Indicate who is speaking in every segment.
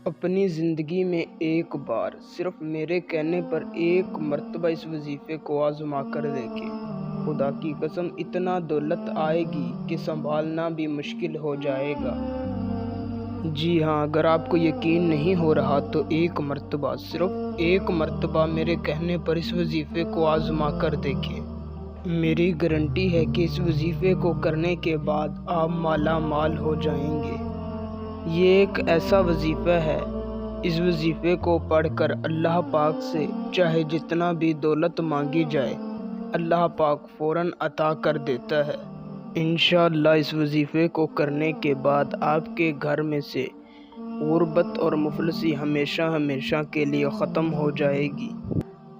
Speaker 1: اپنی زندگی میں ایک بار صرف میرے کہنے پر ایک مرتبہ اس وظیفے کو آزما کر دیکھیں۔ خدا کی قسم اتنا دولت آئے گی کہ سنبھالنا بھی مشکل ہو جائے گا۔ جی ہاں، اگر آپ کو یقین نہیں ہو رہا تو ایک مرتبہ، صرف ایک مرتبہ میرے کہنے پر اس وظیفے کو آزما کر دیکھیں۔ میری گارنٹی ہے کہ اس وظیفے کو کرنے کے بعد آپ مالا مال ہو جائیں گے۔ یہ ایک ایسا وظیفہ ہے، اس وظیفے کو پڑھ کر اللہ پاک سے چاہے جتنا بھی دولت مانگی جائے، اللہ پاک فوراً عطا کر دیتا ہے۔ انشاءاللہ اس وظیفے کو کرنے کے بعد آپ کے گھر میں سے غربت اور مفلسی ہمیشہ ہمیشہ کے لیے ختم ہو جائے گی۔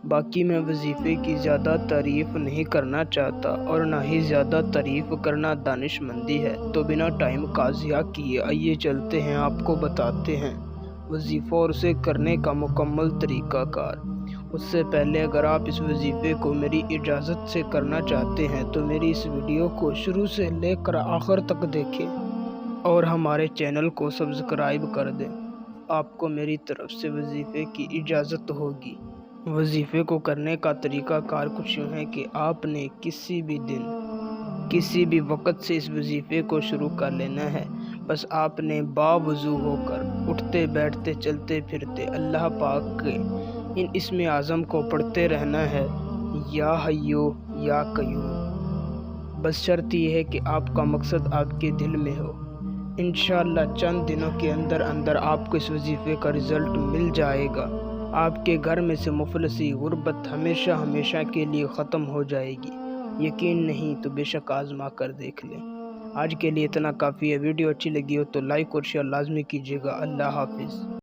Speaker 1: باقی میں وظیفے کی زیادہ تعریف نہیں کرنا چاہتا اور نہ ہی زیادہ تعریف کرنا دانش مندی ہے، تو بنا ٹائم کا ضیاع کیے آئیے چلتے ہیں، آپ کو بتاتے ہیں وظیفہ اور اسے کرنے کا مکمل طریقہ کار۔ اس سے پہلے اگر آپ اس وظیفے کو میری اجازت سے کرنا چاہتے ہیں تو میری اس ویڈیو کو شروع سے لے کر آخر تک دیکھیں اور ہمارے چینل کو سبسکرائب کر دیں۔ آپ کو میری طرف سے وظیفے کی اجازت ہوگی۔ وظیفے کو کرنے کا طریقہ کار کچھ یوں ہے کہ آپ نے کسی بھی دن، کسی بھی وقت سے اس وظیفے کو شروع کر لینا ہے۔ بس آپ نے باوضو ہو کر اٹھتے بیٹھتے چلتے پھرتے اللہ پاک کے ان اسم اعظم کو پڑھتے رہنا ہے، یا حیو یا قیوم۔ بس شرط یہ ہے کہ آپ کا مقصد آپ کے دل میں ہو۔ انشاءاللہ چند دنوں کے اندر اندر آپ کو اس وظیفے کا رزلٹ مل جائے گا۔ آپ کے گھر میں سے مفلسی، غربت ہمیشہ ہمیشہ کے لیے ختم ہو جائے گی۔ یقین نہیں تو بے شک آزما کر دیکھ لیں۔ آج کے لیے اتنا کافی ہے۔ ویڈیو اچھی لگی ہو تو لائک اور شیئر لازمی کیجیے گا۔ اللہ حافظ۔